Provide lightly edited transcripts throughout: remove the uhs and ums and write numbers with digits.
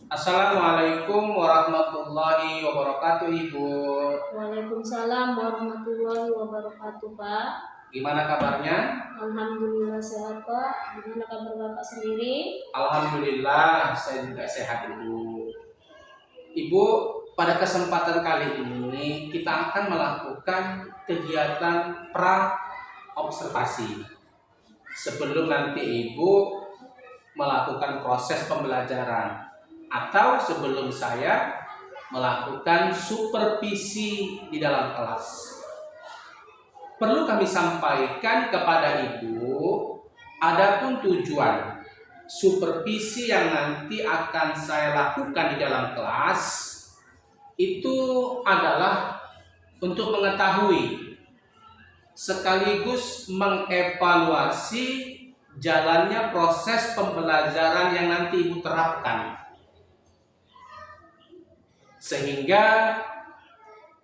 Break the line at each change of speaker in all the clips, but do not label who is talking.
Assalamualaikum warahmatullahi wabarakatuh, Ibu.
Waalaikumsalam warahmatullahi wabarakatuh, Pak.
Gimana kabarnya?
Alhamdulillah sehat, Pak. Gimana kabar Bapak sendiri?
Alhamdulillah, saya juga sehat, Ibu. Ibu, pada kesempatan kali ini kita akan melakukan kegiatan pra-observasi. Sebelum nanti Ibu melakukan proses pembelajaran, atau sebelum saya melakukan supervisi di dalam kelas. Perlu kami sampaikan kepada Ibu, adapun tujuan supervisi yang nanti akan saya lakukan di dalam kelas itu adalah untuk mengetahui sekaligus mengevaluasi jalannya proses pembelajaran yang nanti Ibu terapkan. Sehingga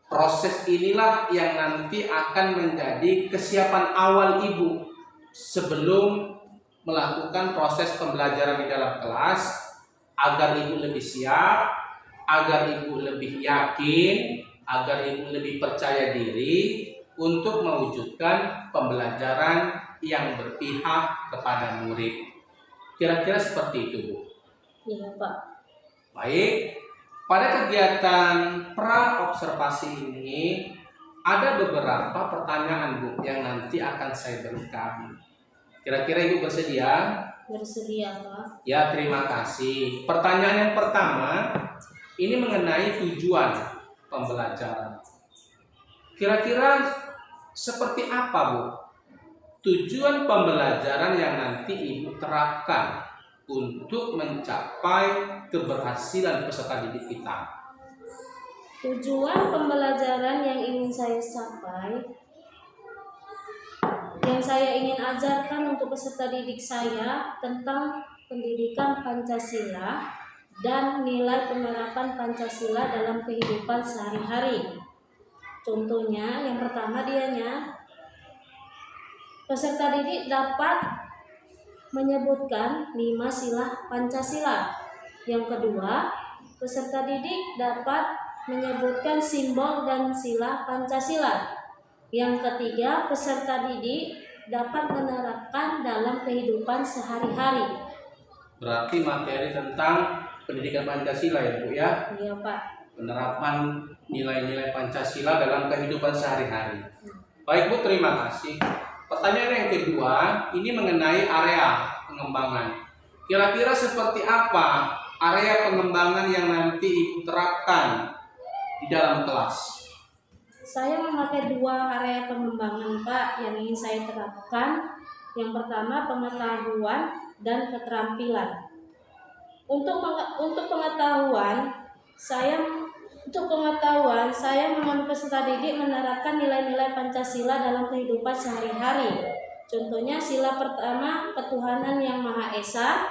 proses inilah yang nanti akan menjadi kesiapan awal Ibu sebelum melakukan proses pembelajaran di dalam kelas, agar Ibu lebih siap, agar Ibu lebih yakin, agar Ibu lebih percaya diri untuk mewujudkan pembelajaran yang berpihak kepada murid. Kira-kira seperti itu, Bu.
Iya, Pak.
Baik. Pada kegiatan pra-observasi ini ada beberapa pertanyaan, Bu, yang nanti akan saya berikan. Kira-kira Ibu bersedia?
Bersedia, Pak.
Ya, terima kasih. Pertanyaan yang pertama ini mengenai tujuan pembelajaran. Kira-kira seperti apa, Bu, tujuan pembelajaran yang nanti Ibu terapkan untuk mencapai keberhasilan peserta didik kita?
Tujuan pembelajaran yang ingin saya capai, yang saya ingin ajarkan untuk peserta didik saya tentang pendidikan Pancasila dan nilai penerapan Pancasila dalam kehidupan sehari-hari. Contohnya, yang pertama peserta didik dapat menyebutkan 5 sila Pancasila. Yang kedua, peserta didik dapat menyebutkan simbol dan sila Pancasila. Yang ketiga, peserta didik dapat menerapkan dalam kehidupan sehari-hari.
Berarti materi tentang pendidikan Pancasila, ya, Bu, ya?
Iya, Pak.
Penerapan nilai-nilai Pancasila dalam kehidupan sehari-hari. Baik, Bu, terima kasih. Pertanyaan yang kedua ini mengenai area pengembangan. Kira-kira seperti apa area pengembangan yang nanti Ibu terapkan di dalam kelas?
Saya memakai 2 area pengembangan, Pak, yang ingin saya terapkan. Yang pertama, pengetahuan dan keterampilan. Untuk pengetahuan, saya memohon peserta didik menerapkan nilai-nilai Pancasila dalam kehidupan sehari-hari. Contohnya, sila pertama, ketuhanan yang Maha Esa,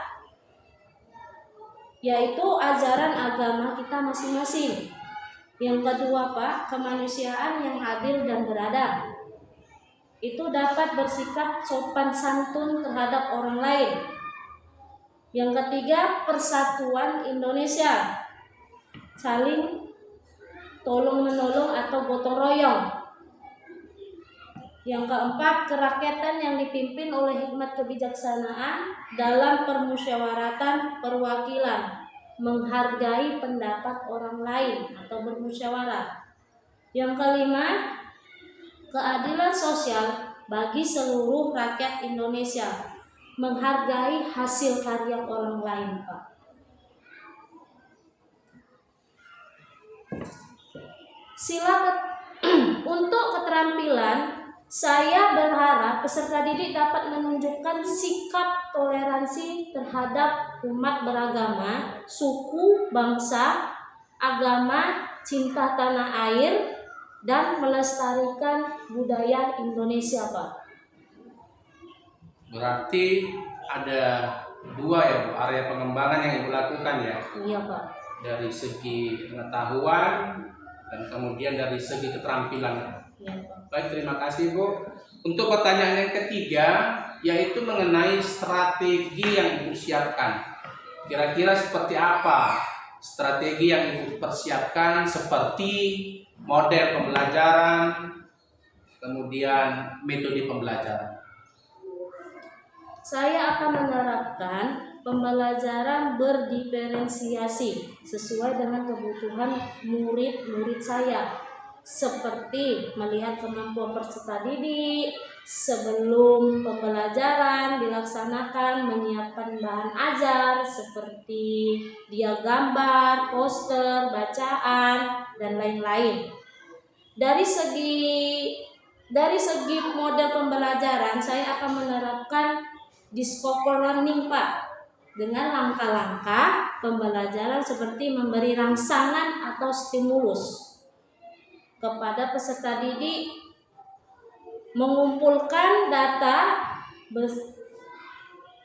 yaitu ajaran agama kita masing-masing. Yang kedua, Pak, kemanusiaan yang adil dan beradab. Itu dapat bersikap sopan santun terhadap orang lain. Yang ketiga, persatuan Indonesia, saling tolong-menolong atau gotong royong. Yang keempat, kerakyatan yang dipimpin oleh hikmat kebijaksanaan dalam permusyawaratan perwakilan, menghargai pendapat orang lain atau bermusyawarah. Yang kelima, keadilan sosial bagi seluruh rakyat Indonesia, menghargai hasil karya orang lain, Pak. Untuk keterampilan, saya berharap peserta didik dapat menunjukkan sikap toleransi terhadap umat beragama, suku, bangsa, agama, cinta tanah air, dan melestarikan budaya Indonesia, Pak.
Berarti ada 2 ya, Bu, area pengembangan yang Ibu lakukan, ya?
Iya, Pak.
Dari segi pengetahuan dan kemudian dari segi keterampilan.
Iya, Pak.
Baik, terima kasih, Bu. Untuk pertanyaan yang ketiga, yaitu mengenai strategi yang Ibu siapkan. Kira-kira seperti apa strategi yang Ibu persiapkan, seperti model pembelajaran, kemudian metode pembelajaran?
Saya akan menerapkan pembelajaran berdiferensiasi sesuai dengan kebutuhan murid-murid saya, seperti melihat kemampuan peserta didik sebelum pembelajaran dilaksanakan, menyiapkan bahan ajar seperti dia gambar, poster, bacaan, dan lain-lain. Dari segi model pembelajaran, saya akan menerapkan discover learning, Pak, dengan langkah-langkah pembelajaran seperti memberi rangsangan atau stimulus kepada peserta didik, mengumpulkan data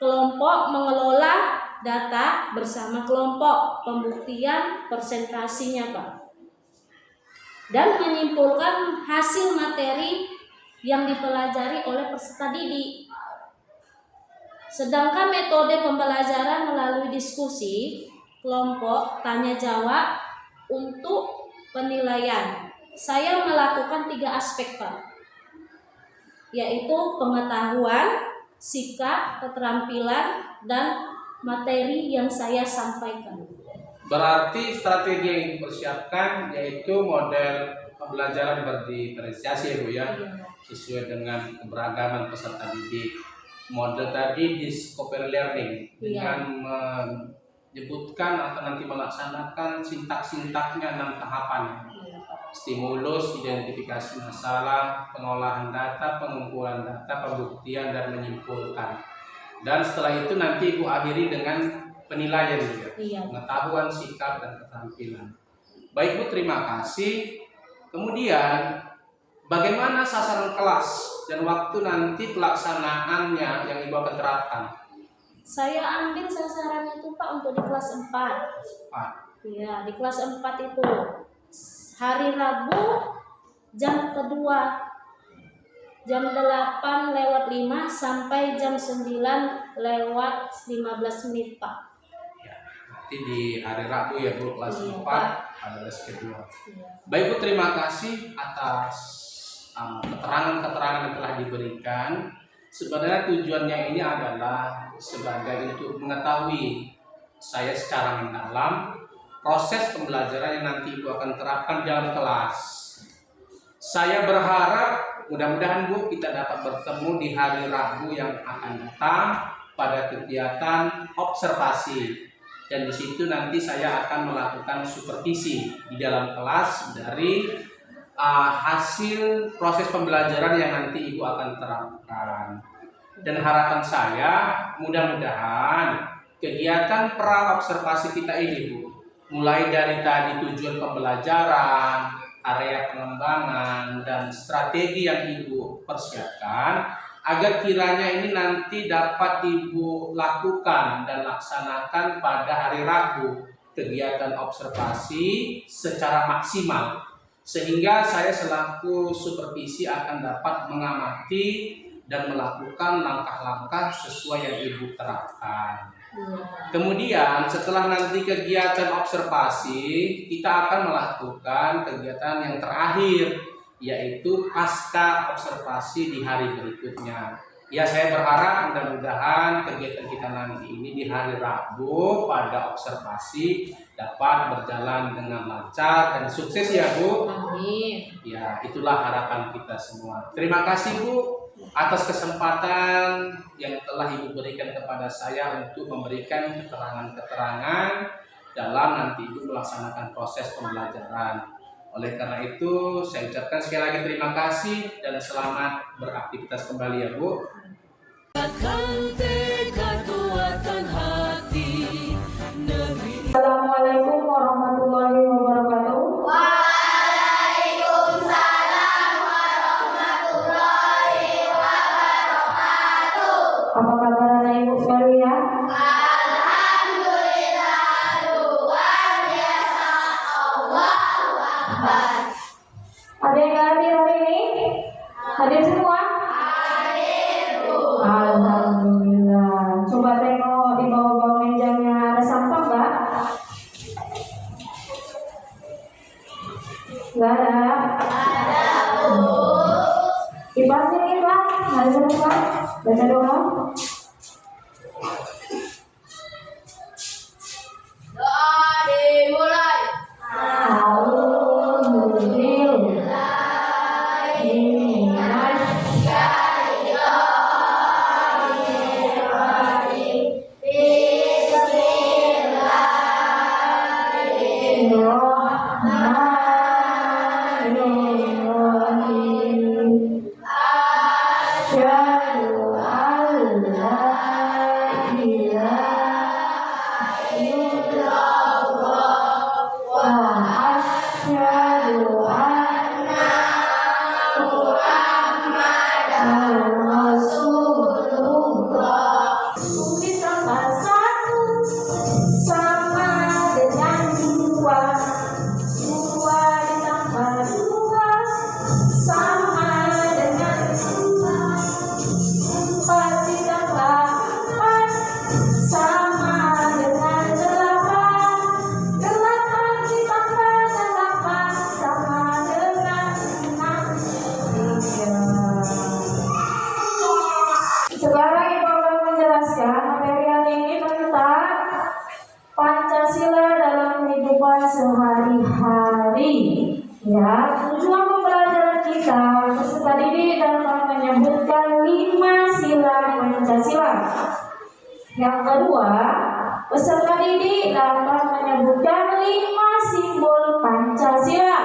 kelompok, mengelola data bersama kelompok, pembuktian presentasinya, Pak, dan menyimpulkan hasil materi yang dipelajari oleh peserta didik. Sedangkan metode pembelajaran melalui diskusi, kelompok, tanya jawab untuk penilaian. Saya melakukan 3 aspek, Pak, yaitu pengetahuan, sikap, keterampilan, dan materi yang saya sampaikan.
Berarti strategi yang dipersiapkan yaitu model pembelajaran berdiferensiasi ya Bu ya, sesuai dengan keberagaman peserta didik. Model tadi discover learning dengan menyebutkan atau nanti melaksanakan sintak-sintaknya 6 tahapan. Stimulus, identifikasi masalah, pengolahan data, pengumpulan data, pembuktian, dan menyimpulkan. Dan setelah itu nanti Ibu akhiri dengan penilaian juga, pengetahuan, sikap, dan keterampilan. Baik Bu, terima kasih. Kemudian bagaimana sasaran kelas dan waktu nanti pelaksanaannya yang Ibu akan terapkan?
Saya ambil sasaran itu, Pak, untuk di kelas 4. Iya, di kelas 4 itu hari Rabu jam kedua, jam 8:05 sampai jam 9:15 menit, Pak.
Ya, nanti di hari Rabu ya Bu, kelas 4 pada kelas kedua. Baik Bu, terima kasih atas keterangan-keterangan yang telah diberikan. Sebenarnya tujuannya ini adalah sebagai untuk mengetahui saya secara mendalam proses pembelajaran yang nanti Ibu akan terapkan dalam kelas. Saya berharap mudah-mudahan Bu kita dapat bertemu di hari Rabu yang akan datang pada kegiatan observasi, dan di situ nanti saya akan melakukan supervisi di dalam kelas dari hasil proses pembelajaran yang nanti Ibu akan terapkan. Dan harapan saya mudah-mudahan kegiatan pra observasi kita ini Bu, mulai dari tadi tujuan pembelajaran, area pengembangan, dan strategi yang Ibu persiapkan, agar kiranya ini nanti dapat Ibu lakukan dan laksanakan pada hari Rabu kegiatan observasi secara maksimal, sehingga saya selaku supervisi akan dapat mengamati dan melakukan langkah-langkah sesuai yang Ibu terapkan. Kemudian setelah nanti kegiatan observasi, kita akan melakukan kegiatan yang terakhir, yaitu pasca observasi di hari berikutnya. Ya, saya berharap mudah-mudahan kegiatan kita nanti ini di hari Rabu pada observasi dapat berjalan dengan lancar dan sukses ya Bu.
Amin.
Ya, itulah harapan kita semua. Terima kasih Bu atas kesempatan yang telah Ibu berikan kepada saya untuk memberikan keterangan-keterangan dalam nanti Ibu melaksanakan proses pembelajaran. Oleh karena itu, saya ucapkan sekali lagi terima kasih dan selamat beraktivitas kembali ya Bu.
Assalamualaikum warahmatullahi wabarakatuh.
Waalaikumsalam warahmatullahi wabarakatuh.
Apa kabar anak ibu sekalian?
Alhamdulillah, luar biasa, Allahu Akbar.
Ada yang hadir hari ini? Hadir semua? Baca doa.
Doa dimulai.
Sekarang Ibu akan menjelaskan materi hari ini tentang Pancasila dalam kehidupan sehari-hari. Ya, tujuan pembelajaran kita peserta didik dapat menyebutkan 5 sila Pancasila. Yang kedua, peserta didik dapat menyebutkan 5 simbol Pancasila.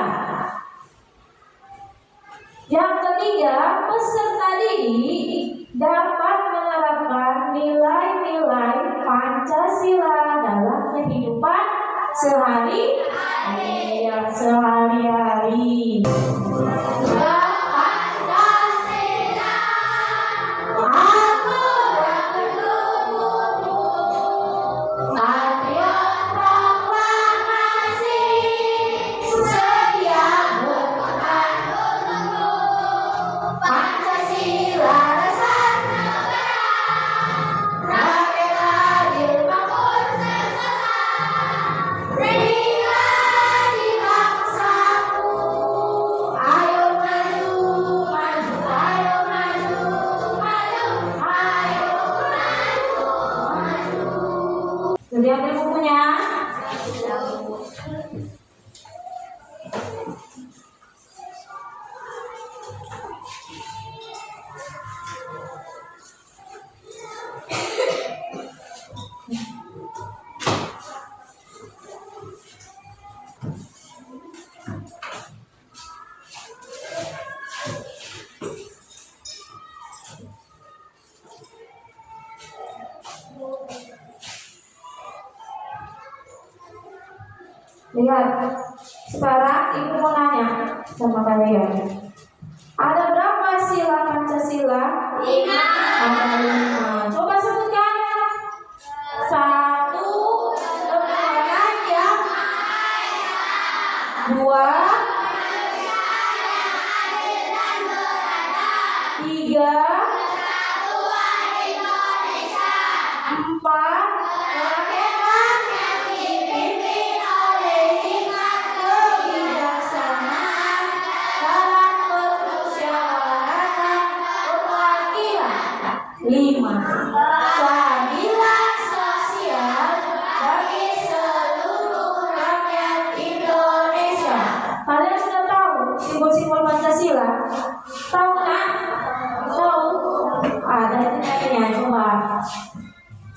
Yang ketiga, peserta didik dapat menerapkan nilai-nilai Pancasila dalam kehidupan sehari-hari. Sudah ambil bukunya? Lihat, sekarang Ibu mau nanya sama kalian. Ada berapa sila Pancasila? 5. Ada 5. Coba sebutkan. 1, kebenaran yang 2, 3, 4, keadilan sosial bagi seluruh rakyat Indonesia. Kalian sudah tahu simbol-simbol Pancasila? Tahu kan? Tahu? Ada intinya, coba.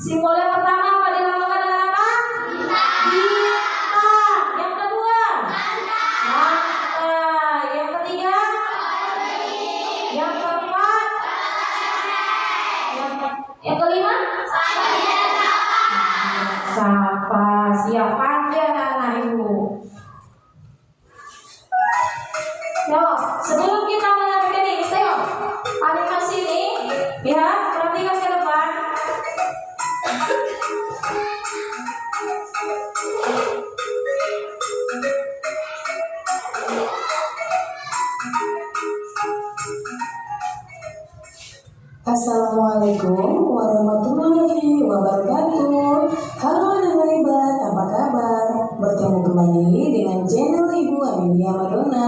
Simbol yang pertama apa dilambangkan dengan apa? Bintang. Yang kedua? Mata. Yang ketiga? Yang keempat? Yang kelima? Sapa. Siap, panjang anak Ibu. Yuk, sebelum kita menyampaikan ini, yuk animasi ini, ya, perhatikan ke depan.
Assalamualaikum warahmatullahi wabarakatuh. Halo anak hebat, apa kabar? Bertemu kembali dengan channel Ibu Amelia Madonna.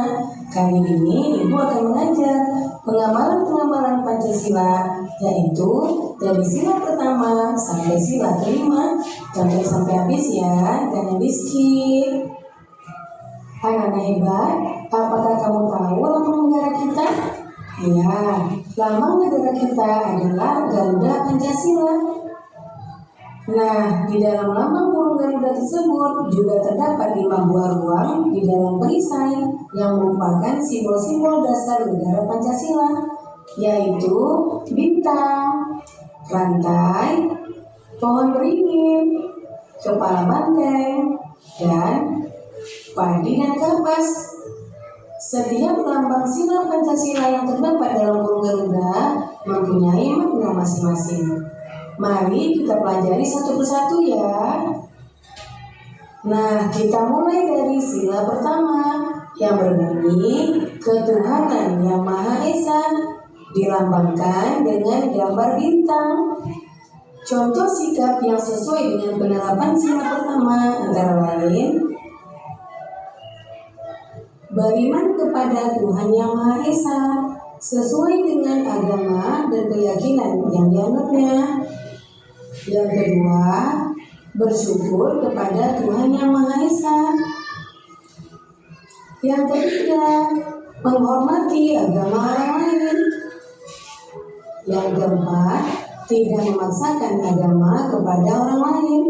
Kali ini Ibu akan mengajar pengamalan Pancasila, yaitu yaitu dari sila pertama sampai sila kelima. Tonton sampai habis ya, jangan di skip. Anak-anak hebat, apakah kamu tahu lambang negara kita? Ya, lambang negara kita adalah Garuda Pancasila. Nah, di dalam lambang burung Garuda tersebut juga terdapat 5 buah ruang di dalam perisai yang merupakan simbol-simbol dasar negara Pancasila, yaitu bintang, rantai, pohon beringin, kepala banteng, dan padi dan kapas. Setiap lambang sila Pancasila yang terdapat dalam burung Garuda mempunyai makna masing-masing. Mari kita pelajari satu persatu ya. Nah, kita mulai dari sila pertama yang berbunyi ketuhanan yang Maha Esa, dilambangkan dengan gambar bintang. Contoh sikap yang sesuai dengan penerapan sila pertama antara lain beriman kepada Tuhan yang Maha Esa sesuai dengan agama dan keyakinan yang dianutnya. Yang kedua, bersyukur kepada Tuhan yang Maha Esa. Yang ketiga, menghormati agama orang lain. Yang keempat, tidak memaksakan agama kepada orang lain.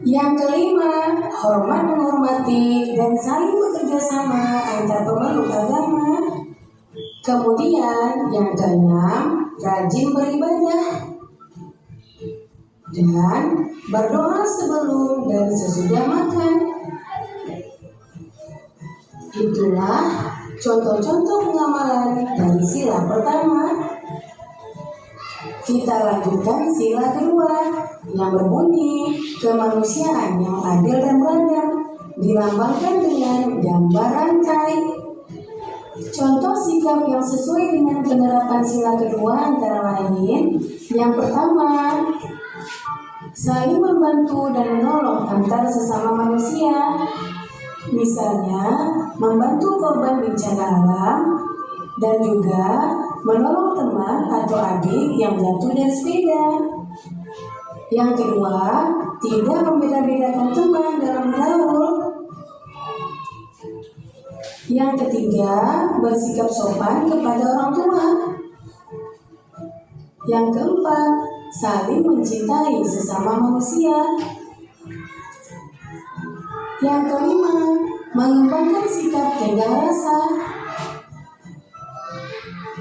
Yang kelima, hormat menghormati dan saling bekerja sama antar pemeluk agama. Kemudian yang keenam, rajin beribadah dan berdoa sebelum dan sesudah makan. Itulah contoh-contoh pengamalan dari sila pertama. Kita lanjutkan sila kedua yang berbunyi kemanusiaan yang adil dan beradab, dilambangkan dengan gambar rantai. Contoh sikap yang sesuai dengan penerapan sila kedua antara lain, yang pertama, saling membantu dan menolong antar sesama manusia. Misalnya, membantu korban bencana alam dan juga menolong teman atau adik yang jatuh dari sepeda. Yang kedua, tidak membeda-bedakan teman dalam bergaul. Yang ketiga, bersikap sopan kepada orang tua. Yang keempat, saling mencintai sesama manusia. Yang kelima, mengembangkan sikap tenggang rasa.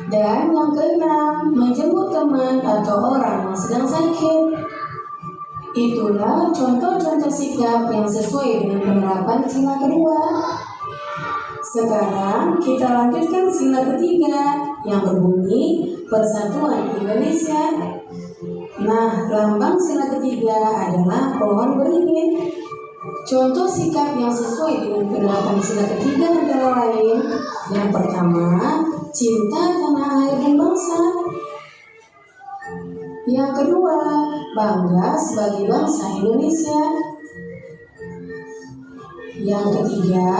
Dan yang keenam, menjemput teman atau orang yang sedang sakit. Itulah contoh-contoh sikap yang sesuai dengan penerapan sila kedua. Sekarang kita lanjutkan sila ketiga yang berbunyi Persatuan Indonesia. Nah, lambang sila ketiga adalah pohon beringin. Contoh sikap yang sesuai dengan penerapan sila ketiga antara lain, yang pertama, cinta tanah air dan bangsa. Yang kedua, bangga sebagai bangsa Indonesia. Yang ketiga,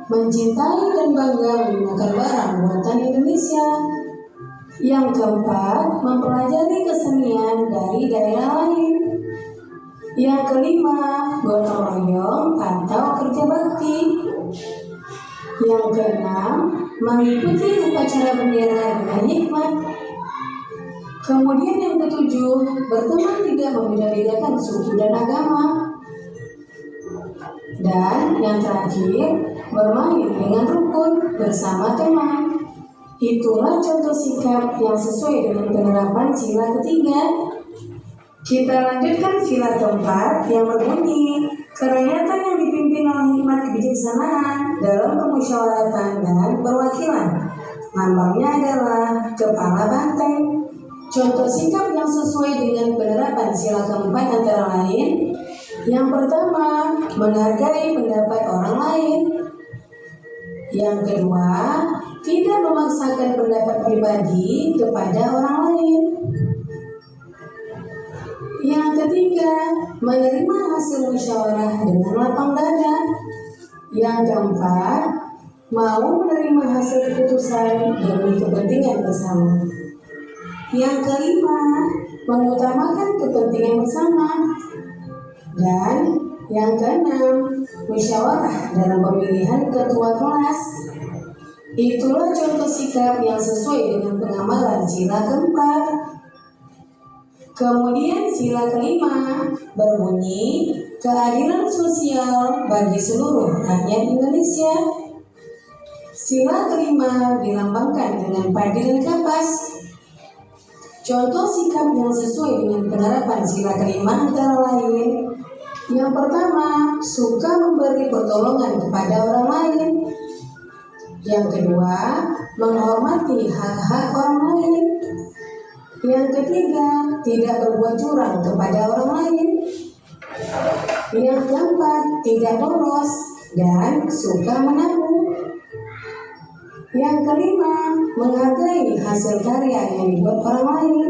mencintai dan bangga menggunakan barang buatan Indonesia. Yang keempat, mempelajari kesenian dari daerah lain. Yang kelima, gotong royong atau kerja bakti. Yang keenam, mengikuti upacara bendera dengan hikmat. Kemudian yang ketujuh, berteman tidak membeda-bedakan suku dan agama. Dan yang terakhir, bermain dengan rukun bersama teman. Itulah contoh sikap yang sesuai dengan penerapan sila ketiga. Kita lanjutkan sila keempat yang berbunyi kerakyatan yang dipimpin oleh hikmat kebijaksanaan dalam permusyawaratan dan perwakilan. Lambangnya adalah kepala banteng. Contoh sikap yang sesuai dengan penerapan sila keempat antara lain, yang pertama, menghargai pendapat orang lain. Yang kedua, tidak memaksakan pendapat pribadi kepada orang lain. Yang ketiga, menerima hasil musyawarah dengan lapang dada. Yang keempat, mau menerima hasil keputusan demi kepentingan bersama. Yang kelima, mengutamakan kepentingan bersama. Dan yang keenam, musyawarah dalam pemilihan ketua kelas. Itulah contoh sikap yang sesuai dengan pengamalan sila keempat. Kemudian sila kelima berbunyi keadilan sosial bagi seluruh rakyat Indonesia. Sila kelima dilambangkan dengan padi dan kapas. Contoh sikap yang sesuai dengan penerapan sila kelima antara lain: yang pertama, suka memberi pertolongan kepada orang lain. Yang kedua, menghormati hak-hak orang lain. Yang ketiga, tidak berbuat curang kepada orang lain. Yang keempat, tidak boros dan suka menabung. Yang kelima, menghargai hasil karya yang dibuat orang lain.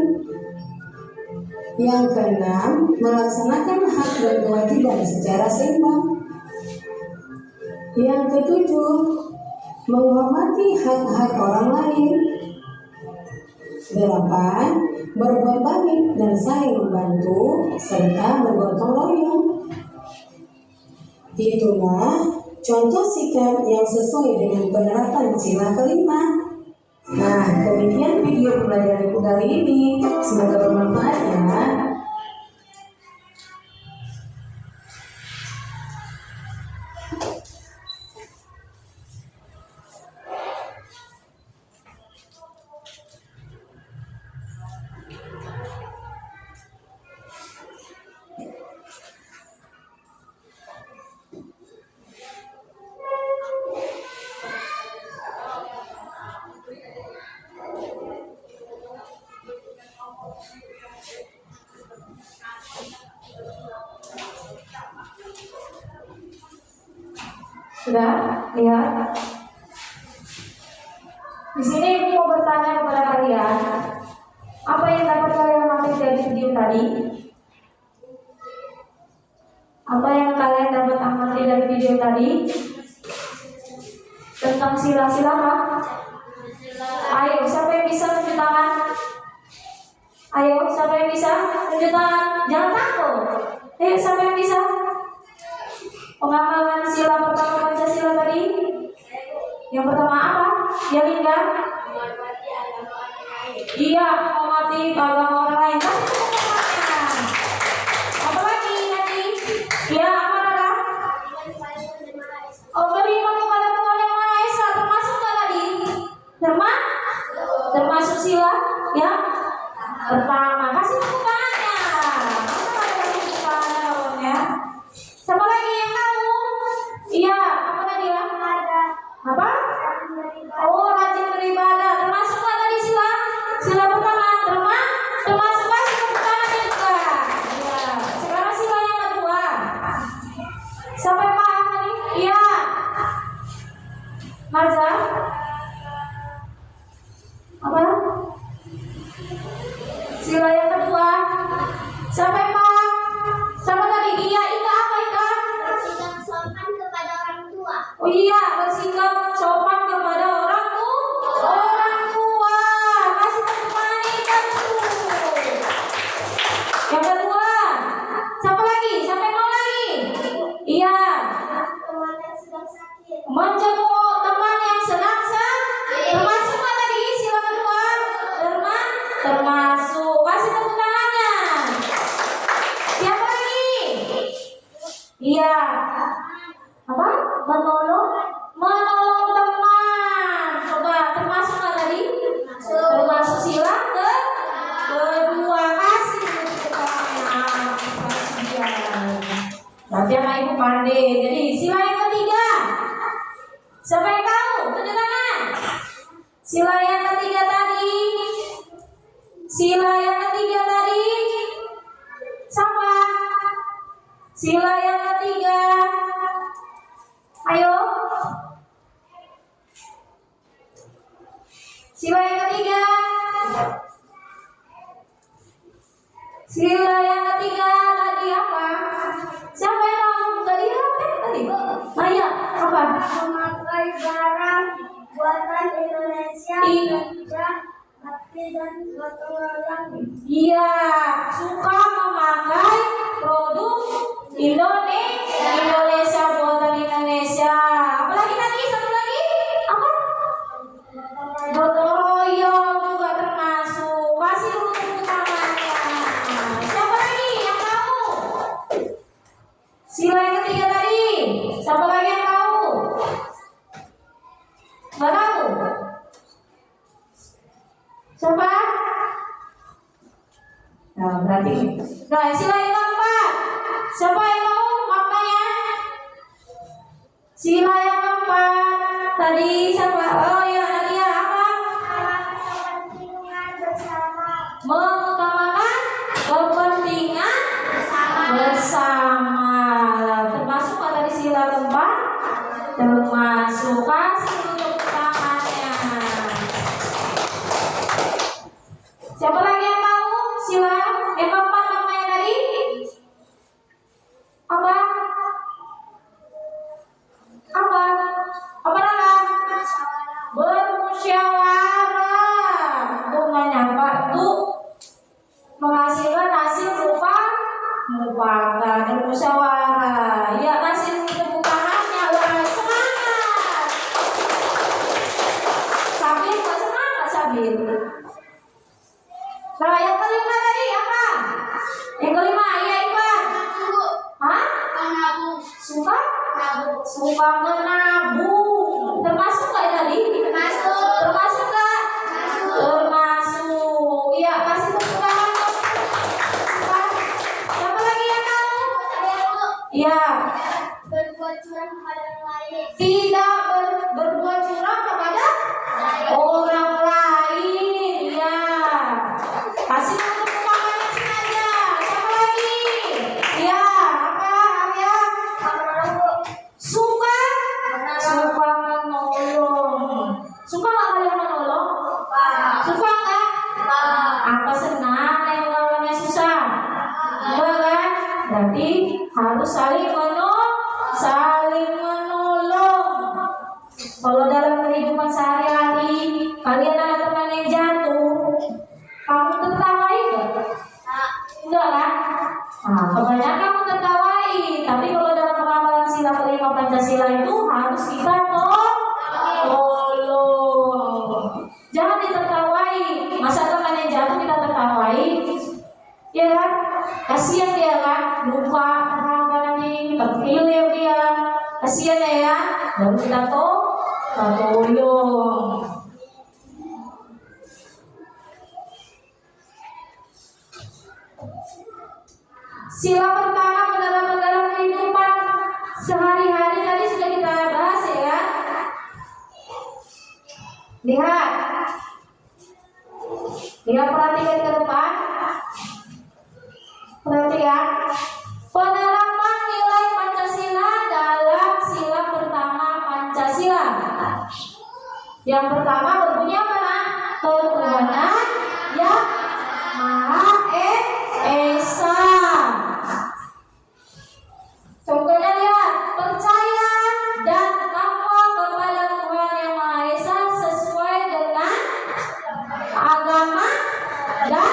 Yang keenam, melaksanakan hak dan kewajiban secara seimbang. Yang ketujuh, menghormati hak-hak orang lain. 8. Berbuat baik dan saling membantu serta bergotong royong. Itulah contoh sikap yang sesuai dengan penerapan sila kelima. Nah, demikian video pembelajaran ibu kali ini. Semoga bermanfaat ya.
Sudah lihat? Di sini Ibu mau bertanya kepada kalian, apa yang dapat kalian ambil dari video tadi? Apa yang kalian dapat amati dari video tadi? Tentang sila-sila apa? Ayo, siapa yang bisa tunjuk tangan? Ayo, siapa yang bisa tunjuk tangan? Jangan takut. Ayo, siapa yang bisa? Pengamalan sila pertama Pancasila tadi. Yang pertama apa? Ya Lingga? Iya, menghormati agama orang lain. Apa lagi tadi? Ya, apa Rara? Oh, beriman kepada Tuhan yang Maha Esa. Termasuk nggak tadi? Termasuk sila ya pertama. Kasih tepuk tangannya. Kasih tepuk tangannya kawan ya. Siapa lagi yang tahu? Iya, apa tadi ya? Apa? Oh, rajin beribadah. Termasuk nggak tadi sila? Sila pertama termasuk kasih tepuk tangannya juga. Ya. Sekarang sila yang kedua. Siapa yang paham tadi? Iya. Marza? Apa? Sila yang kedua. Siapa yang paham? Siapa tadi? Iya, Ika apa Ika?
Bersikap sopan kepada orang tua.
Oh iya, bersikap sopan kepada orang tua. Kasih tepuk tangan Ika dulu. Yang kedua. Siapa lagi? Siapa yang mau lagi? Iya.
Teman yang sedang sakit.
Menjenguk teman yang sedang sakit. Termasuk nggak tadi sila kedua? Termasuk. Kasih tepuk tangannya. Siapa lagi? Iya. Apa? Menolong teman. Coba termasuk nggak tadi? Termasuk sila kedua. Kasih tepuk tangannya. Kasihan. Berarti anak ibu pandai. Jadi sila yang ketiga. Siapa yang tahu? Tunjuk tangan. Sila yang ketiga tadi. Sila yang ketiga tadi. Siapa? Sila yang ketiga. Ayo. Sila yang ketiga. Sila yang ketiga tadi apa? Siapa yang tahu? Tadi apa tadi? Maya, apa?
Memakai barang buatan Indonesia
Iya.
dan juga bakti dan gotong royong.
Iya, suka memakai produk Indonesia, buatan Indonesia. Apalagi tadi satu lagi apa? Gotong royong juga termasuk. Kasih dulu tepuk tangannya. Siapa lagi yang tahu? Sila yang ketiga tadi. Siapa lagi yang tahu? Nggak tahu? Siapa? Nah, berarti. Nah, sila yang keempat. Siapa yang tahu maknanya? Sila yang keempat. Tadi siapa? Oh ya, Nadia apa?
Kepentingan bersama.
Mengutamakan kepentingan bersama. Termasuk nggak tadi sila keempat? Termasuk. Kasih dulu tangannya. Siapa lagi yang tahu sila yang keempat maknanya tadi? Apa? Apa? Apa nama? Bermusyawarah. Tuh nggak nyapa tuh menghasilkan hasil berupa mufakat. Bermusyawarah. Ya, kasih tepuk tangannya. Wah, semangat. Sabir nggak semangat Sabir? Nah, yang kelima tadi apa? Yang kelima, iya Ipan. Hah? Suka? Suka menabung. Termasuk nggak tadi? Termasuk nggak? Termasuk. Iya, kasih tepuk tangan. Siapa lagi yang tahu? Iya.
Berbuat curang kepada orang lain.
Tidak berbuat curang kepada orang lain. Ya. Kasih tepuk tangannya sini aja. Siapa lagi? Ya, apa? Ya. Suka menolong. Suka nggak kalian menolong? Suka nggak? Apa senang yang lawannya susah? Enggak kan? Berarti harus saling menolong. Kalau dalam kehidupan sehari-hari kalian ada teman yang jatuh, kamu tertawai enggak? Enggak kan? Nah, kebanyakan kamu tertawai, tapi kalau dalam pengamalan sila kelima Pancasila itu harus kita tolong. Jangan ditertawai. Masa teman yang jatuh kita tertawai? Ya kan? Kasihan dia kan? Lupa apa nanti terkeliru dia. Kasihan ya. Baru kita tolong. Sila pertama menerapkan dalam kehidupan sehari-hari tadi sudah kita bahas ya. Lihat, perhatikan ke depan. Perhatikan penerapan nilai Pancasila dalam sila pertama Pancasila. Yang pertama berbunyi apa? Ketuhanan yang Maha Esa. Contohnya lihat, percaya dan takwa kepada Tuhan Yang Maha Esa sesuai dengan agama dan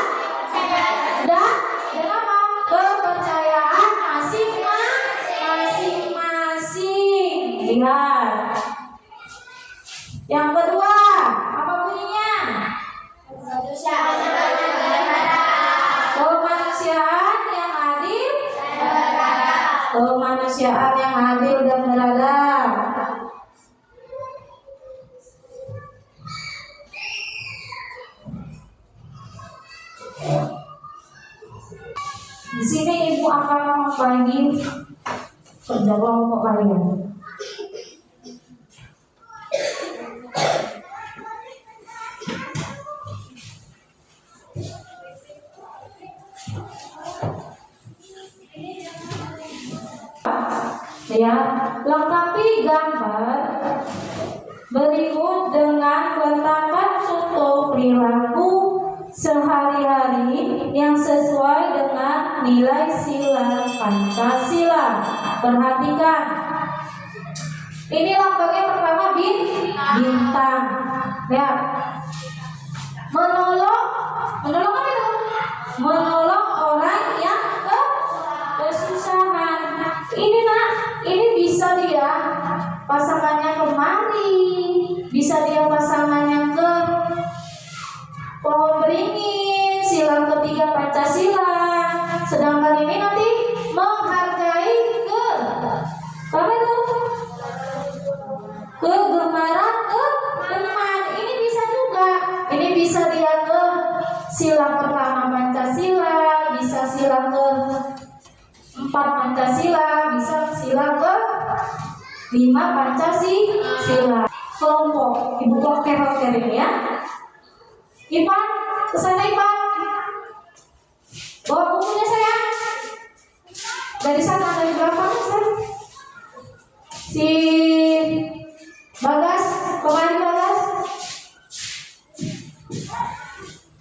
apa? Kepercayaan masing-masing. Lihat. Yang kedua, apa bunyinya? Kemanusiaan yang adil. Kemanusiaan yang adil dan beradab. Di sini ibu akan membagi kerja kelompok kalian. Ya, lengkapi gambar berikut dengan letakkan contoh perilaku sehari-hari yang sesuai dengan nilai sila Pancasila. Perhatikan, ini lambangnya pertama bintang. Ya, Menolong apa itu? Menolong orang yang kesusahan. Ini nak, ini bisa dia pasangannya kemari, bisa dia pasangannya ke pohon beringin, sila ketiga Pancasila. Sedangkan ini nanti menghargai apa itu? Kegemaran teman. Ini bisa juga. Ini bisa dia ke sila pertama Pancasila, bisa sila ke 4 Pancasila, bisa sila ke 5 Pancasila. Kelompok ibu kloter ini ya. Ipan, kesana Ipan. Bawa bukunya sayang. Dari sana dari berapa sayang? Si Bagas, kemarin Bagas.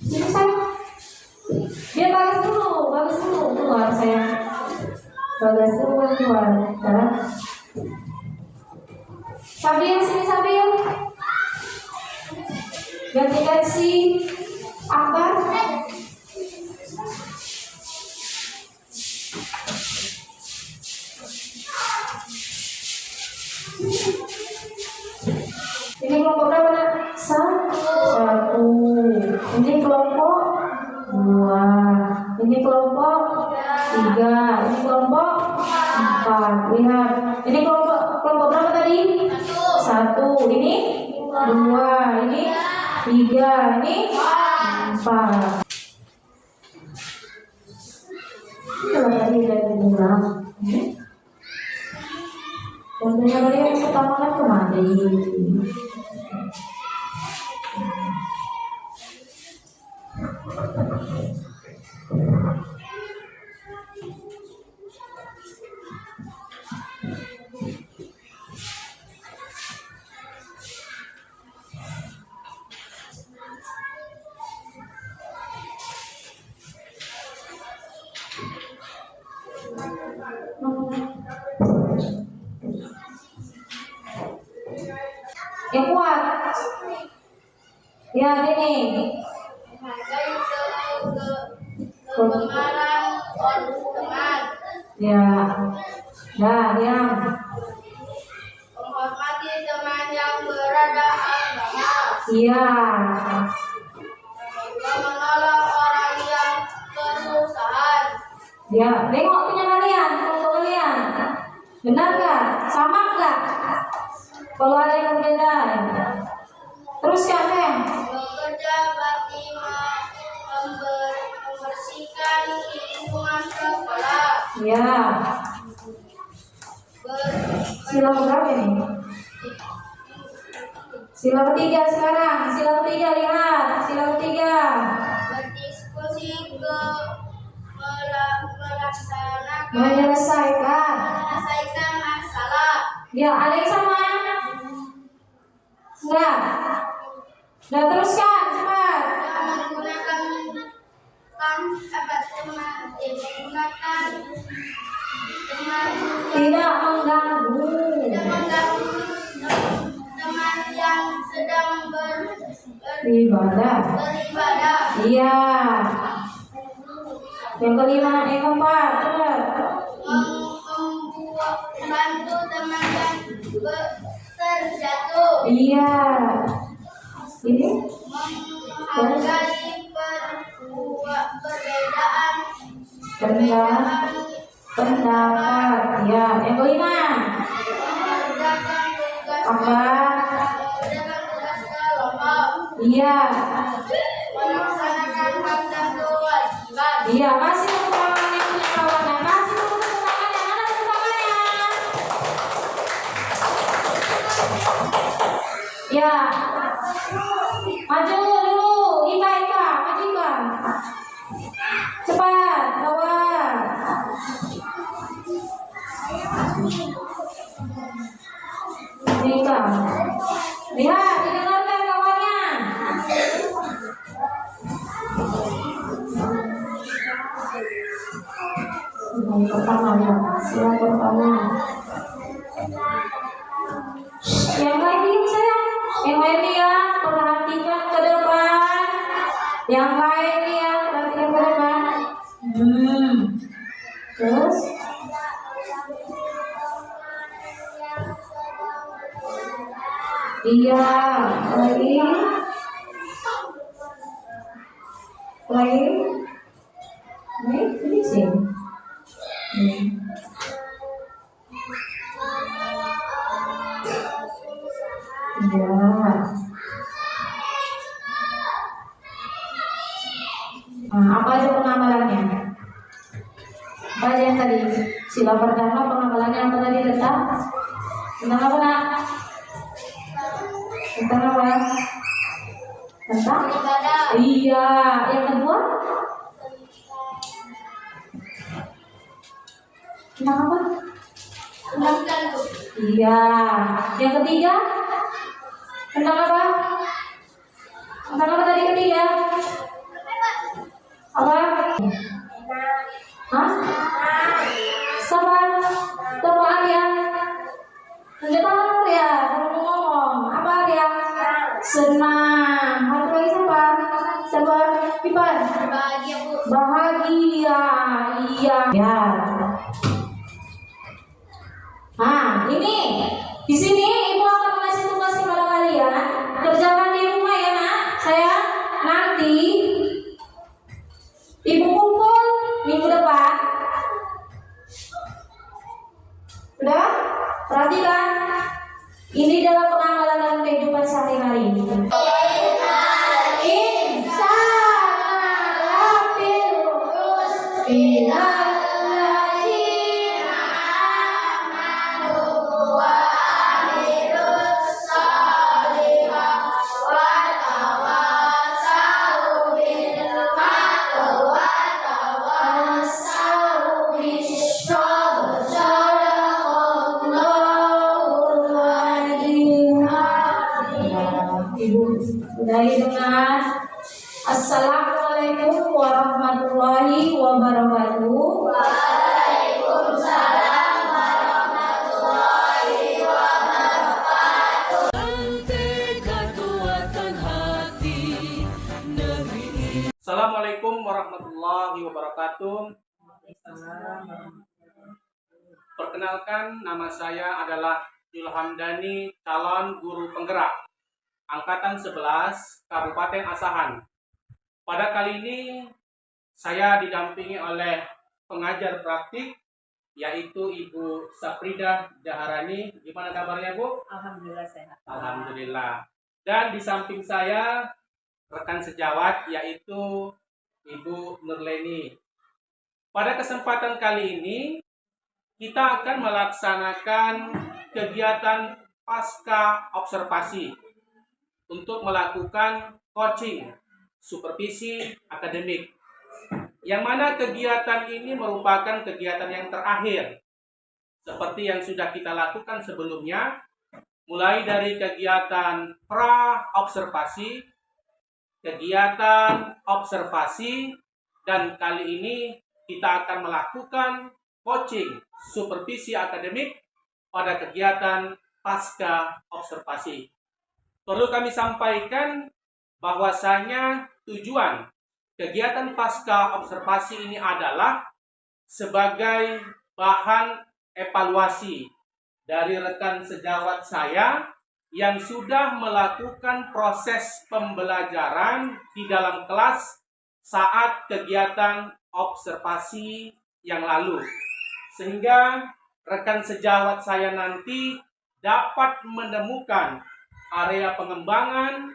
Sini sayang. Dia Bagas dulu keluar sayang. Bagas dulu keluar. Ya. Sambil sini sambil. Gantikan si Akbar. Ini kelompok berapa nak? Satu. Ini kelompok 2. Ini kelompok 3. Ini kelompok 4. Lihat. Ini kelompok berapa tadi? 1. Ini 2. Ini 3. Ini 4. Kalau tadi dari bilang, contohnya tadi yang pertama kan kemarin. Yang kuat. Ya ini.
Kegemaran teman.
Ya. Nah, diam.
Menghormati teman yang berada agama.
Iya.
Menolong orang yang kesusahan.
Ya, tengok punya kalian, foto kalian. Benar gak? Sama gak? Kalau ada yang berbeda. Terus ya,
Bekerja bakti membersihkan lingkungan sekolah.
Ya. Sila berapa ini? Sila ketiga sekarang. Sila ketiga, lihat. Sila ketiga.
Berdiskusi
Menyelesaikan
masalah.
Ya, ada yang sama? Enggak. Nah, teruskan cepat.
Menggunakan
Tidak mengganggu
teman yang sedang
beribadah. Iya. Yang kelima, yang keempat, cepat.
Membantu teman yang terjatuh.
Iya. Ini
Menghargai perbedaan
pendapat. Ya, yang kelima.
mengerjakan tugas
Apa?
kelompok.
Iya.
Melaksanakan hak dan kewajiban.
Iya, kasih tepuk tangan yang punya kawannya. Kasih tepuk tangan yang mana tepuk tangannya. Ya. Maju dulu. Ika, maju Ika. Cepat, bawa. Ika. Lihat, didengarkan kawannya. Yang pertama ya, sila pertama. Yang lain diam sayang, yang lain diam, perhatikan ke depan. Yang lain nih ya, perhatikan berapa? Terus? Iya, lagi. Lagi. Ini sih. Iya. Nah, apa aja pengamalannya? Apa aja yang tadi? Sila pertama pengamalannya apa tadi tetap? Tentang apa nak? Tentang apa? Tentang?
Ibadah.
Iya. Yang kedua? Tentang apa?
Tentang
Iya. Yang ketiga? Tentang apa? Tentang apa tadi ketiga? Apa? Hah? Sabar. Tepuk Arya. Tunjuk tangan Arya. Kalau mau ngomong. Apa Arya? Senang. Satu lagi siapa? Siapa? Pipan.
bahagia Bu.
Bahagia. Iya. Ya. Nah, ini di sini ibu akan mengasih tugas kepada kalian. Kerjakan di rumah ya nak. Saya nanti ibu kumpul minggu depan. Udah? Perhatikan. Ini dalam pengamalan dalam kehidupan sehari-hari. Ibu mulai dengan Assalamualaikum warahmatullahi wabarakatuh.
Assalamualaikum warahmatullahi wabarakatuh. Perkenalkan, nama saya adalah Julhamdani, calon guru penggerak Angkatan 11 Kabupaten Asahan. Pada kali ini saya didampingi oleh pengajar praktik yaitu Ibu Saprida Daharani. Gimana kabarnya Bu?
Alhamdulillah sehat.
Alhamdulillah. Dan di samping saya rekan sejawat yaitu Ibu Nurleni. Pada kesempatan kali ini kita akan melaksanakan kegiatan pasca observasi untuk melakukan coaching supervisi akademik. Yang mana kegiatan ini merupakan kegiatan yang terakhir seperti yang sudah kita lakukan sebelumnya, mulai dari kegiatan pra-observasi, kegiatan observasi, dan kali ini kita akan melakukan coaching supervisi akademik pada kegiatan pasca observasi. Perlu kami sampaikan bahwasanya tujuan kegiatan pasca observasi ini adalah sebagai bahan evaluasi dari rekan sejawat saya yang sudah melakukan proses pembelajaran di dalam kelas saat kegiatan observasi yang lalu, sehingga rekan sejawat saya nanti dapat menemukan area pengembangan,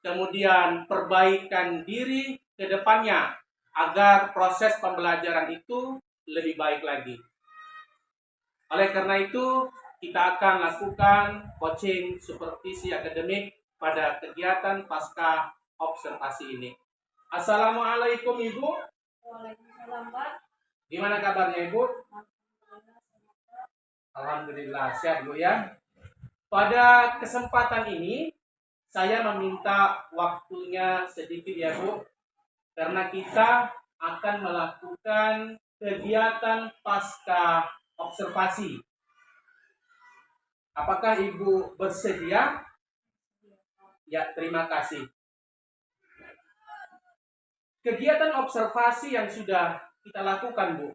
kemudian perbaikan diri ke depannya agar proses pembelajaran itu lebih baik lagi. Oleh karena itu, kita akan lakukan coaching supervisi akademik pada kegiatan pasca observasi ini. Assalamualaikum Ibu.
Waalaikumsalam Pak.
Gimana kabarnya Ibu? Alhamdulillah sehat Bu ya. Pada kesempatan ini saya meminta waktunya sedikit ya Bu, karena kita akan melakukan kegiatan pasca observasi. Apakah Ibu bersedia? Ya, terima kasih. kegiatan observasi yang sudah kita lakukan, Bu,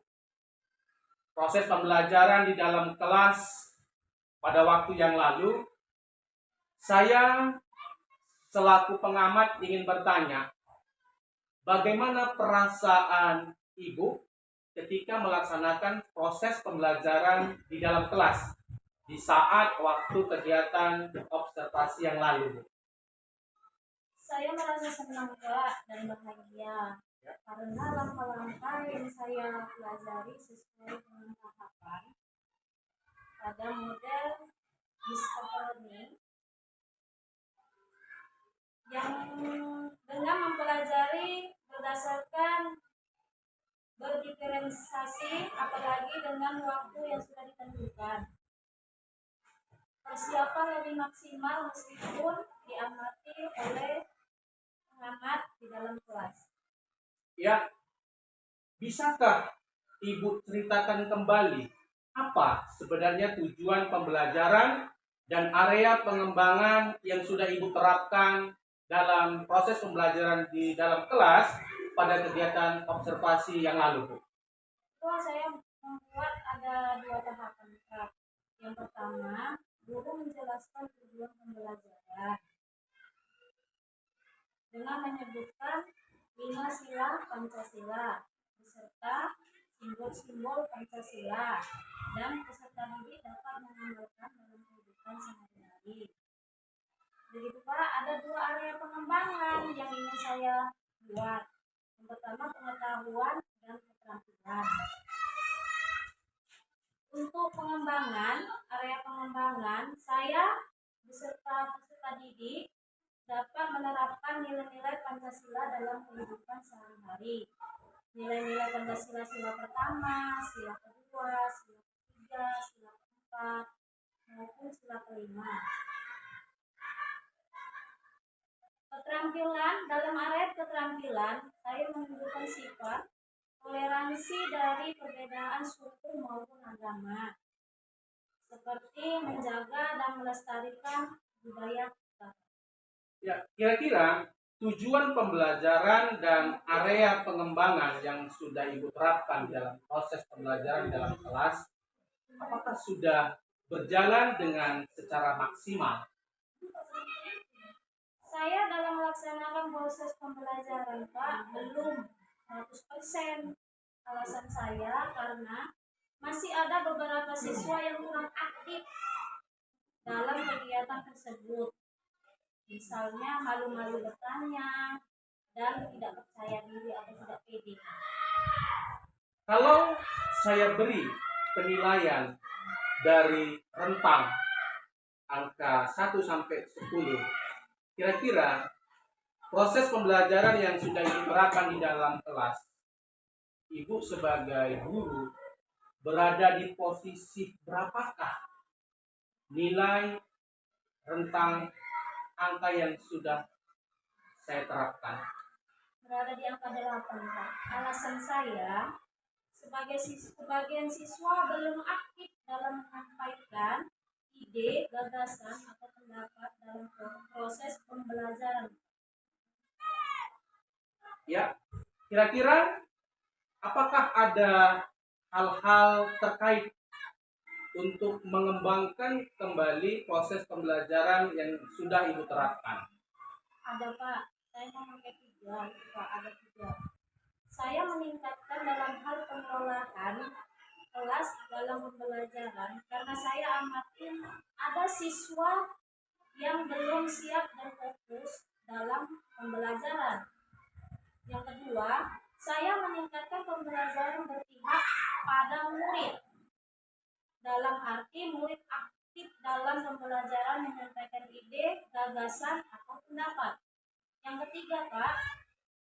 proses pembelajaran di dalam kelas pada waktu yang lalu, saya selaku pengamat ingin bertanya, bagaimana perasaan Ibu ketika melaksanakan proses pembelajaran di dalam kelas di saat waktu kegiatan observasi yang lalu, Bu?
Saya merasa senang, Kak, dan bahagia karena langkah-langkah yang saya pelajari sesuai dengan tahapan pada model discover learning yang dengan mempelajari berdasarkan berdiferensiasi, apalagi dengan waktu yang sudah ditentukan. Persiapan lebih maksimal meskipun diamati oleh pengamat di dalam kelas.
Ya, bisakah Ibu ceritakan kembali apa sebenarnya tujuan pembelajaran dan area pengembangan yang sudah Ibu terapkan dalam proses pembelajaran di dalam kelas pada kegiatan observasi yang lalu, Bu?
Itu saya membuat ada 2 tahapan, Kak. Yang pertama, guru menjelaskan tujuan pembelajaran dengan menyebutkan 5 sila Pancasila beserta simbol-simbol Pancasila, dan peserta didik dapat mengamalkan dalam kehidupan sehari-hari. Begitu Pak, ada 2 area pengembangan yang ingin saya buat. Yang pertama, pengetahuan dan keterampilan. Untuk pengembangan, area pengembangan, saya beserta peserta didik dapat menerapkan nilai-nilai Pancasila dalam kehidupan sehari-hari. Nilai-nilai Pancasila sila pertama, sila kedua, sila ketiga, sila keempat, maupun sila kelima. Keterampilan, dalam area keterampilan, saya menunjukkan sifat toleransi dari perbedaan suku maupun agama, seperti menjaga dan melestarikan budaya kita.
Ya, kira-kira tujuan pembelajaran dan area pengembangan yang sudah Ibu terapkan dalam proses pembelajaran dalam kelas, apakah sudah berjalan dengan secara maksimal?
Saya dalam melaksanakan proses pembelajaran, Pak, belum 100%. Alasan saya karena masih ada beberapa siswa yang kurang aktif dalam kegiatan tersebut. Misalnya malu-malu bertanya dan tidak percaya diri atau tidak pede.
Kalau saya beri penilaian dari rentang angka 1 sampai 10, kira-kira proses pembelajaran yang sudah diterapkan di dalam kelas, Ibu sebagai guru berada di posisi berapakah nilai rentang angka yang sudah saya terapkan?
Berada di angka 8, Pak. Alasan saya, sebagian siswa belum aktif dalam menyampaikan ide, gagasan, atau pendapat dalam proses pembelajaran.
Ya, kira-kira apakah ada hal-hal terkait untuk mengembangkan kembali proses pembelajaran yang sudah Ibu terapkan?
Ada, Pak. Saya mau pakai 3, Pak. Ada 3. Saya meningkatkan dalam hal pengelolaan kelas dalam pembelajaran karena saya amatin ada siswa yang belum siap dan fokus dalam pembelajaran. Yang kedua, saya meningkatkan pembelajaran berpihak pada murid. Dalam arti murid aktif dalam pembelajaran menyampaikan ide, gagasan, atau pendapat. Yang ketiga, Pak,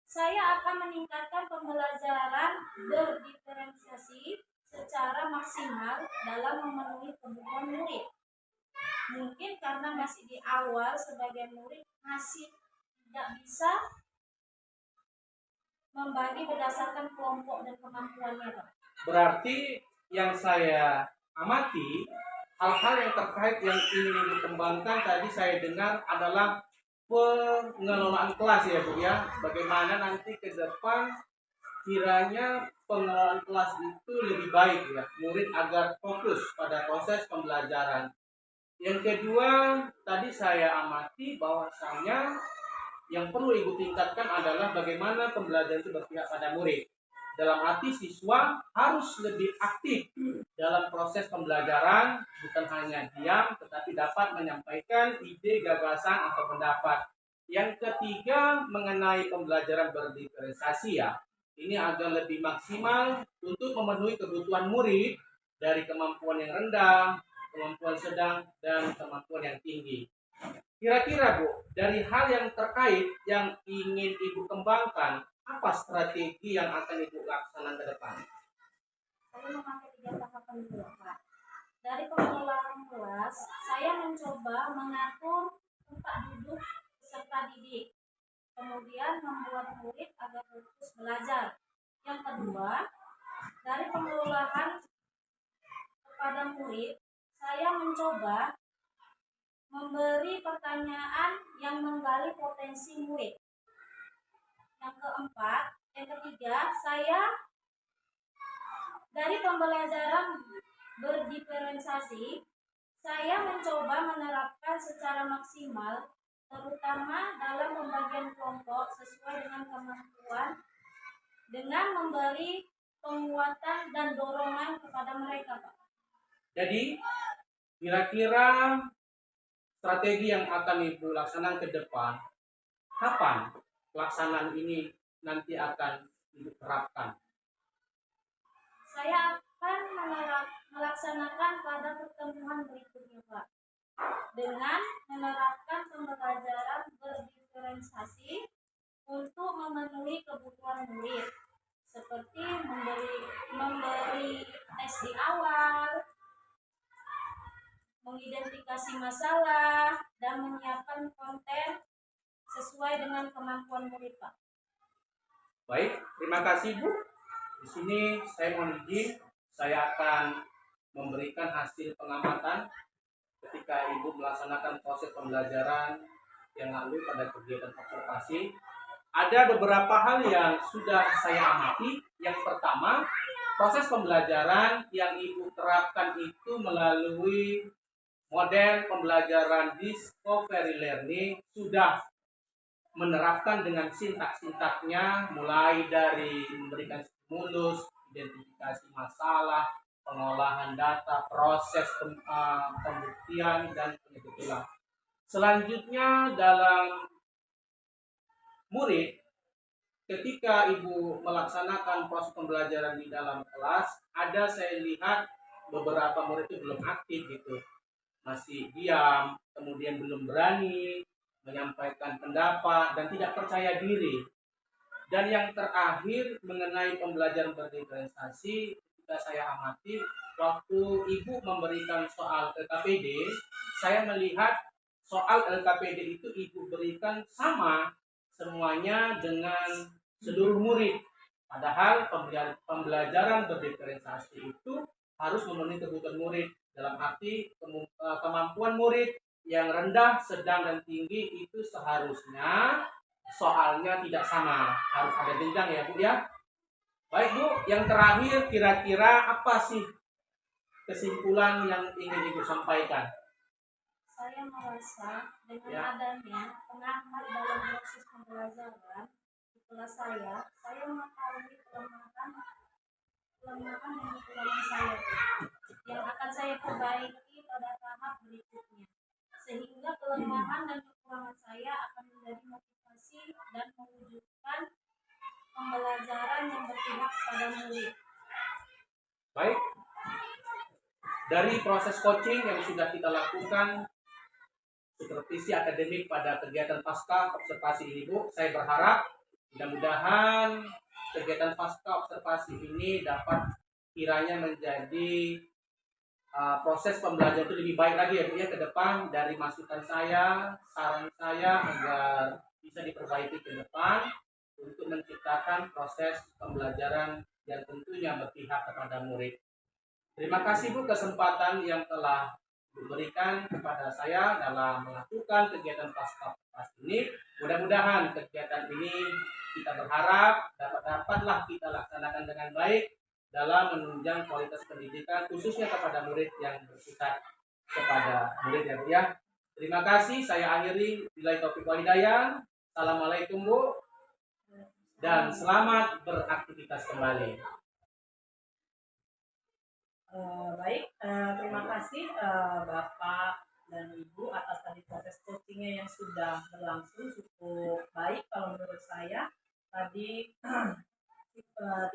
saya akan meningkatkan pembelajaran berdiferensiasi secara maksimal dalam memenuhi kebutuhan murid. Mungkin karena masih di awal sebagian murid masih tidak bisa membagi berdasarkan kelompok dan kemampuannya, Pak.
Berarti yang saya amati, hal-hal yang terkait yang ingin dikembangkan tadi saya dengar adalah pengelolaan kelas ya Bu ya. Bagaimana nanti ke depan kiranya pengelolaan kelas itu lebih baik ya, murid agar fokus pada proses pembelajaran. Yang kedua, tadi saya amati bahwasanya yang perlu Ibu tingkatkan adalah bagaimana pembelajaran itu berpihak pada murid. Dalam arti siswa harus lebih aktif dalam proses pembelajaran, bukan hanya diam, tetapi dapat menyampaikan ide, gagasan, atau pendapat. Yang ketiga, mengenai pembelajaran berdiferensiasi ya. Ini agar lebih maksimal untuk memenuhi kebutuhan murid dari kemampuan yang rendah, kemampuan sedang, dan kemampuan yang tinggi. Kira-kira Bu, dari hal yang terkait yang ingin Ibu kembangkan, apa strategi yang akan Ibu laksanakan ke depan?
Saya memakai 3 tahapan dulu, Pak. Dari pengelolaan kelas, saya mencoba mengatur tempat duduk peserta didik, kemudian membuat murid agar fokus belajar. Yang kedua, dari pengelolaan kepada murid, saya mencoba memberi pertanyaan yang menggali potensi murid. Yang ketiga, saya dari pembelajaran berdiferensiasi, saya mencoba menerapkan secara maksimal, terutama dalam pembagian kelompok sesuai dengan kemampuan, dengan memberi penguatan dan dorongan kepada mereka, Pak.
Jadi, kira-kira strategi yang akan Ibu laksanakan ke depan, kapan pelaksanaan ini nanti akan Ibu terapkan?
Saya akan melaksanakan pada pertemuan berikutnya, Pak, dengan menerapkan pembelajaran berdiferensiasi untuk memenuhi kebutuhan murid, seperti memberi tes di awal, mengidentifikasi masalah, dan menyiapkan konten sesuai dengan kemampuan murid, Pak.
Baik, terima kasih Bu. Di sini saya mohon izin, saya akan memberikan hasil pengamatan ketika Ibu melaksanakan proses pembelajaran yang lalu pada kegiatan observasi. Ada beberapa hal yang sudah saya amati. Yang pertama, proses pembelajaran yang Ibu terapkan itu melalui model pembelajaran discovery learning, sudah menerapkan dengan sintak-sintaknya, mulai dari memberikan stimulus, identifikasi masalah, pengolahan data, proses pembuktian, dan penyebutan. Selanjutnya dalam murid, ketika Ibu melaksanakan proses pembelajaran di dalam kelas, ada saya lihat beberapa murid itu belum aktif gitu, masih diam, kemudian belum berani menyampaikan pendapat dan tidak percaya diri. Dan yang terakhir mengenai pembelajaran berdiferensiasi, ketika saya amati waktu Ibu memberikan soal LKPD, saya melihat soal LKPD itu Ibu berikan sama semuanya dengan seluruh murid. Padahal pembelajaran berdiferensiasi itu harus memenuhi kebutuhan murid, dalam arti kemampuan murid yang rendah, sedang, dan tinggi itu seharusnya soalnya tidak sama, harus ada jenjang ya Bu ya. Baik Bu, yang terakhir kira-kira apa sih kesimpulan yang ingin Ibu sampaikan?
Saya merasa dengan
Ya.
adanya pengamat dalam proses pembelajaran di kelas saya mengetahui kelemahan dan kekurangan saya yang akan saya perbaiki pada tahap berikutnya, sehingga kelemahan dan kekurangan saya akan menjadi motivasi dan mewujudkan pembelajaran yang berpihak pada murid.
Baik, dari proses coaching yang sudah kita lakukan, supervisi akademik pada kegiatan pasca observasi ini Bu, saya berharap mudah-mudahan kegiatan pasca observasi ini dapat kiranya menjadi proses pembelajaran itu lebih baik lagi ya Bu ya ke depan, dari masukan saya, saran saya agar bisa diperbaiki ke depan untuk menciptakan proses pembelajaran yang tentunya berpihak kepada murid. Terima kasih Bu kesempatan yang telah diberikan kepada saya dalam melakukan kegiatan pasca observasi ini. Mudah-mudahan kegiatan ini kita berharap dapatlah kita laksanakan dengan baik dalam menunjang kualitas pendidikan khususnya kepada murid yang bersifat kepada murid ya. Terima kasih, saya akhiri. Billahi taufiq wal hidayah. Assalamualaikum Bu, dan selamat beraktivitas kembali.
Terima kasih Bapak dan Ibu atas tadi proses coachingnya yang sudah berlangsung cukup baik kalau menurut saya. Tadi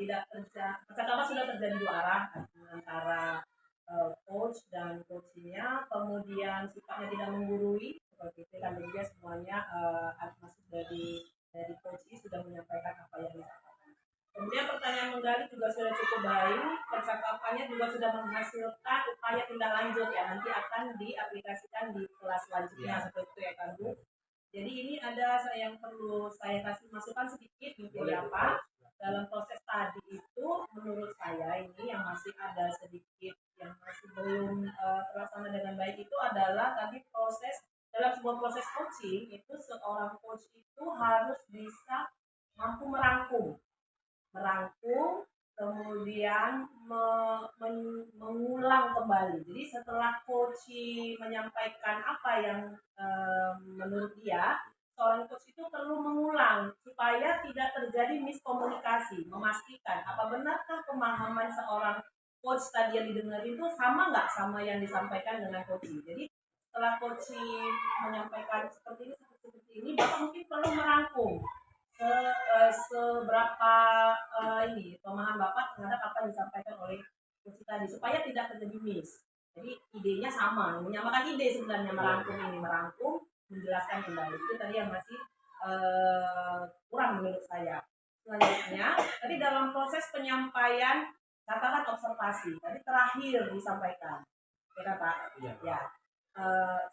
tidak terjadi, percakapan sudah terjadi dua arah antara coach dan coachingnya, kemudian sifatnya tidak menggurui seperti itu, dan juga semuanya masuk dari coach sudah menyampaikan apa yang disampaikan. Kemudian pertanyaan menggali juga sudah cukup baik, percakapannya juga sudah menghasilkan upaya tindak lanjut ya, nanti akan diaplikasikan di kelas selanjutnya seperti itu ya Kang Bu. Jadi ini ada yang perlu saya kasih masukan sedikit mungkin ya Pak. Dalam proses tadi itu menurut saya ini yang masih ada sedikit yang masih belum terlaksana dengan baik itu adalah tadi proses dalam sebuah proses coaching itu seorang coach itu harus bisa mampu merangkum kemudian mengulang kembali. Jadi setelah coach menyampaikan apa yang menurut dia, seorang coach itu perlu mengulang supaya tidak terjadi miskomunikasi, memastikan apa benarkah pemahaman seorang coach tadi yang didengar itu sama nggak sama yang disampaikan dengan coach. Jadi setelah coach menyampaikan seperti ini, Bapak mungkin perlu merangkum seberapa ini pemahaman Bapak terhadap apa yang disampaikan oleh coach tadi supaya tidak terjadi miss. Jadi idenya sama, menyamakan ide sebenarnya, merangkum menjelaskan kembali. Itu tadi yang masih kurang menurut saya. Selanjutnya, tadi dalam proses penyampaian catatan observasi, tadi terakhir disampaikan, ya Pak? Ya.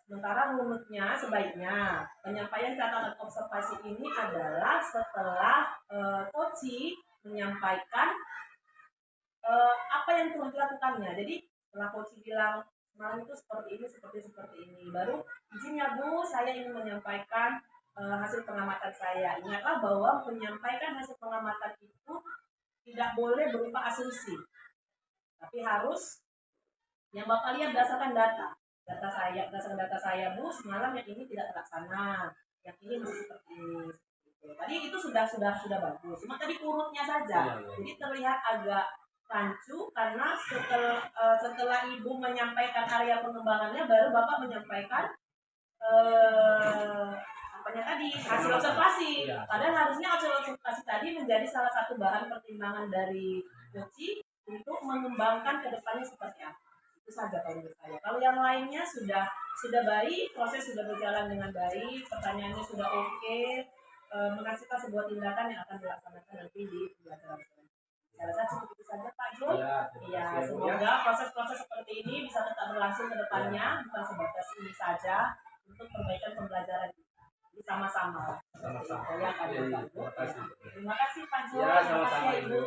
Sementara menurutnya sebaiknya penyampaian catatan observasi ini adalah setelah coach menyampaikan apa yang telah dilakukannya. Jadi setelah coach bilang semalam itu seperti ini, baru izin ya Bu, saya ingin menyampaikan hasil pengamatan saya. Ingatlah bahwa menyampaikan hasil pengamatan itu tidak boleh berupa asumsi, tapi harus yang Bapak lihat berdasarkan berdasarkan data saya Bu, semalam yang ini tidak terlaksana, yang ini masih seperti ini. Tadi itu sudah bagus, cuma tadi urutnya saja, jadi terlihat agak rancu karena setelah Ibu menyampaikan area pengembangannya, baru Bapak menyampaikan tadi hasil observasi. Padahal harusnya hasil observasi tadi menjadi salah satu bahan pertimbangan dari coach untuk mengembangkan ke depannya seperti apa. Itu saja kalau menurut saya. Kalau yang lainnya sudah baik, proses sudah berjalan dengan baik, pertanyaannya sudah oke, menghasilkan sebuah tindakan yang akan dilaksanakan nanti di pembelajaran selanjutnya. Saya rasa cukup itu saja Pak Jul. Ya, semoga proses-proses seperti ini bisa tetap berlangsung ke depannya, bukan sebatas ini saja untuk perbaikan pembelajaran kita. Jadi sama-sama.
Sama-sama.
Ya, Pak Jul.
Terima kasih.
Terima kasih Pak Jul.
Ya,
Terima kasih
sama-sama,
Ibu.